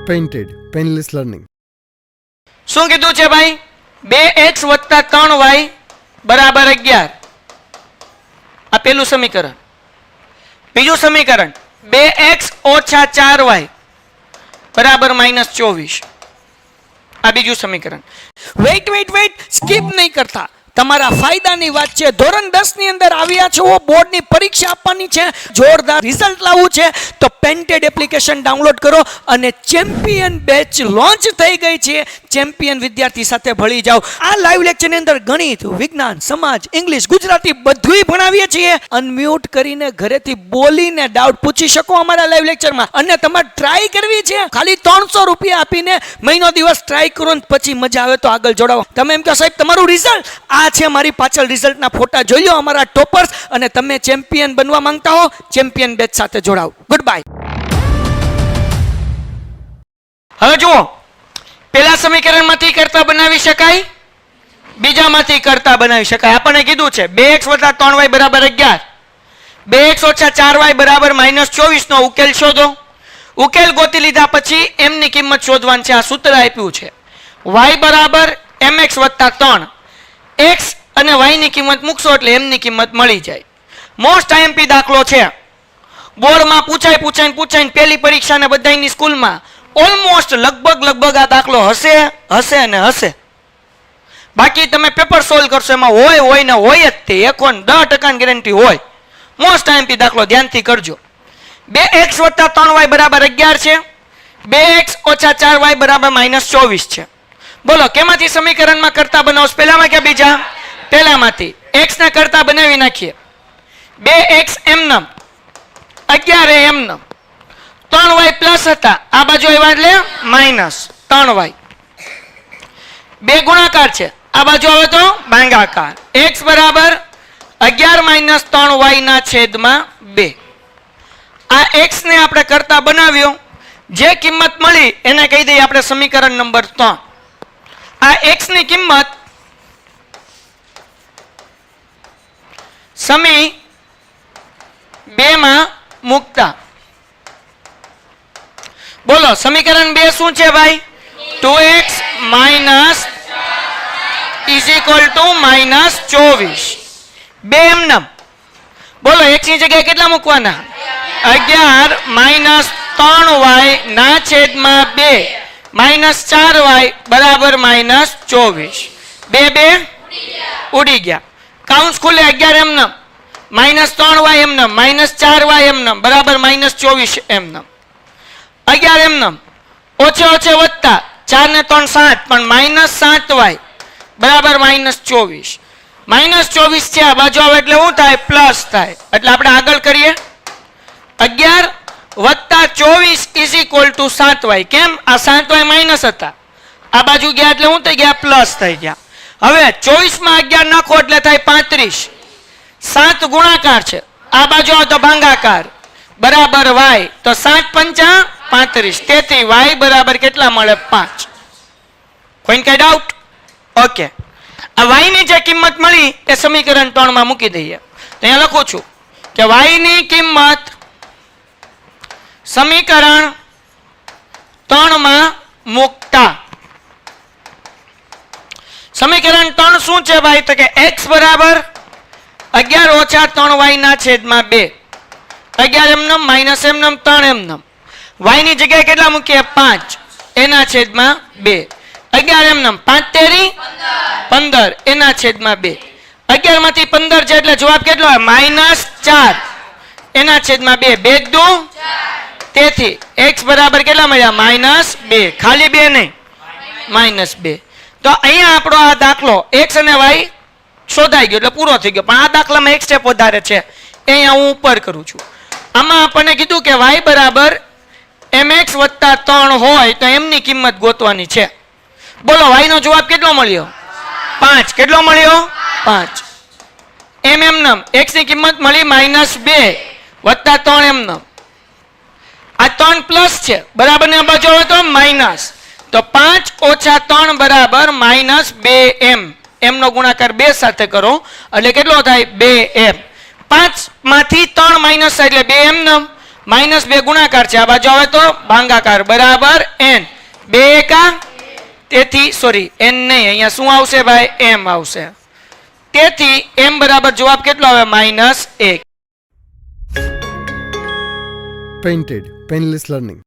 Painted painless learning. શું કીધું છે ભાઈ? 2x વત્તા 3y બરાબર 11. આ પેલું સમીકરણ. બીજું સમીકરણ 2x ઓછા 4y બરાબર -24. આ બીજું સમીકરણ. વેઇટ સ્કીપ નહીં કરતા, તમારા ફાયદાની વાત છે. ધોરણ 10 ની અંદર આવ્યા છો, બોર્ડની પરીક્ષા આપવાની છે, જોરદાર રિઝલ્ટ લાવવું છે, તો પેન્ટેડ એપ્લિકેશન ડાઉનલોડ કરો અને ચેમ્પિયન બેચ લોન્ચ થઈ ગઈ છે. ચેમ્પિયન વિદ્યાર્થી સાથે ભળી જાઓ. આ લાઈવ લેક્ચરની અંદર ગણિત, વિજ્ઞાન, સમાજ, ઇંગ્લિશ, ગુજરાતી બધુંય ભણાવીએ છીએ. અનમ્યુટ કરીને ઘરેથી બોલીને ડાઉટ પૂછી શકો અમારા લાઈવ લેક્ચરમાં. અને તમારે ટ્રાય કરવી છે, ખાલી 300 રૂપિયા આપીને મહિનો દિવસ ટ્રાય કરો ને પછી મજા આવે તો આગળ જોડાવો. તમે એમ કહો સાહેબ તમારું રિઝલ્ટ આ છે, મારી પાછળ રિઝલ્ટના ફોટા જોઈ લો અમારા ટોપર્સ, અને તમે ચેમ્પિયન બનવા માંગતા હો ચેમ્પિયન બેચ સાથે જોડાઓ. Good bye. હવે જુઓ, પેલા સમીકરણમાંથી કરતા બનાવી શકાય, બીજામાંથી કરતા બનાવી શકાય. આપણને કીધું છે 2x વત્તા 3y બરાબર 11, 2x ઓછા 4y બરાબર -24 નો ઉકેલ શોધો. ઉકેલ ગોતી લીધા પછી m ની કિંમત શોધવાની છે. આ સૂત્ર આપ્યું છે, y બરાબર mx વત્તા 3. x અને y ની કિંમત મૂકશો એટલે m ની કિંમત મળી જાય. મોસ્ટ IMP દાખલો છે, બોર્ડમાં પૂછાય પેલી પરીક્ષા ને બધાની સ્કૂલમાં ઓલમોસ્ટ લગભગ આ દાખલો હશે અને હશે. બાકી તમે પેપર સોલ્વ કરશો એમાં હોય ને હોય જ તે 110% ગેરંટી હોય. મોસ્ટ IMP દાખલો ધ્યાનથી કરજો. 2x વત્તા 3y બરાબર 11 છે, 2x ઓછા 4y બરાબર -24 છે. બોલો કેમાંથી સમીકરણમાં કરતા બનાવો? પહેલામાં કે બીજા? પહેલામાંથી. x ને કરતા બનાવી નાખીએ. 2x એમનમ, 11 એમનમ, 3y પ્લસ હતા, આ બાજુ આવ્યા એટલે -3y. બે ગુણાકાર છે, આ બાજુ આવે તો ભાગાકાર. x બરાબર 11 - 3y ના છેદમાં 2. આ x ને આપણે કરતા બનાવ્યો, જે કિંમત મળી એને કહી દઈએ આપણે સમીકરણ નંબર 3. આ x ની કિંમત સમી 2 માં મૂકતા. બોલો સમીકરણ 2 શું છે ભાઈ? 2x = -24. 2 એમનમ. બોલો x ની જગ્યાએ કેટલા મૂકવાના? 11 - 3y ના છેદમાં 2 -4y બરાબર -24. 2 ઉડી ગયા. કાઉન્સ ખુલે. 11 એમનમ, -3y એમનમ, -4y એમનમ બરાબર -24 એમનમ. 11 એમનમ, ઓછે વત્તા 4 ને 3 7, પણ -7y બરાબર -24. -24 છે, આ બાજુ આવે એટલે શું થાય? પ્લસ થાય. એટલે આપણે આગળ કરીએ. 11 વત્તા 24 = 7y. કેમ? આ 7y માઇનસ હતા, આ બાજુ ગયા એટલે શું થઈ ગયા? પ્લસ થઈ ગયા. હવે 24 માં 11 નાખો એટલે થાય 35. 7 ગુણાકાર છે, આ બાજુ આવે તો ભાગાકાર બરાબર y. તો 7 × 5 = 35. તેથી y બરાબર કેટલા મળે? 5. કોઈ કઈ ડાઉટ? ઓકે. આ y ની જે કિંમત મળી એ સમીકરણ 3 માં મૂકી દઈએ. તો અહીંયા લખું છું કે y ની કિંમત સમીકરણ 3 માં મૂકતા. સમીકરણ 3 શું છે ભાઈ? તો કે x બરાબર 11 ઓછા 3y ના છેદમાં 2. 11 એમનમ, એમનમ, 3 એમનમ. y ની જગ્યાએ કેટલા મૂકીએ? 5 એના છેદમાં 2. 11 એમનમ, 5 તેરી 15 એના છેદમાં 2. 11 માંથી 15 છે એટલે જવાબ કેટલો આવે? -4 એના છેદમાં 2. 2 × 2 તેથી x બરાબર કેટલા મળ્યા? -2. ખાલી 2 નહીં, -2. તો અહીંયા આપણો આ દાખલો x અને y શોધાઈ ગયો એટલે પૂરો થઈ ગયો. પણ આ દાખલામાં એક સ્ટેપ વધારે છે, એ અહીંયા હું ઉપર કરું છું. આમાં આપણને કીધું કે y બરાબર mx વત્તા 3 હોય તો m ની કિંમત ગોતવાની છે. બોલો y નો જવાબ કેટલો મળ્યો? 5. કેટલો મળ્યો? 5. એમનમ x ની કિંમત મળી -2 વત્તા 3 એમનમ. આ 3 પ્લસ છે બરાબર ને, આ બાજુ આવે તો માઇનસ. તો 5 ઓછા 3 બરાબર -2m. m નો ગુણાકાર 2 સાથે કરો એટલે કેટલો થાય? 2m. 5 માંથી 3 માઇનસ એટલે 2 એમનમ, -2 ગુણાકાર છે, આ બાજુ આવે તો ભાગાકાર બરાબર n. 2 એકા તેથી સોરી n નહીં, અહીંયા શું આવશે ભાઈ m આવશે. તેથી m બરાબર જવાબ કેટલો આવે -1. Painted, Painless Learning.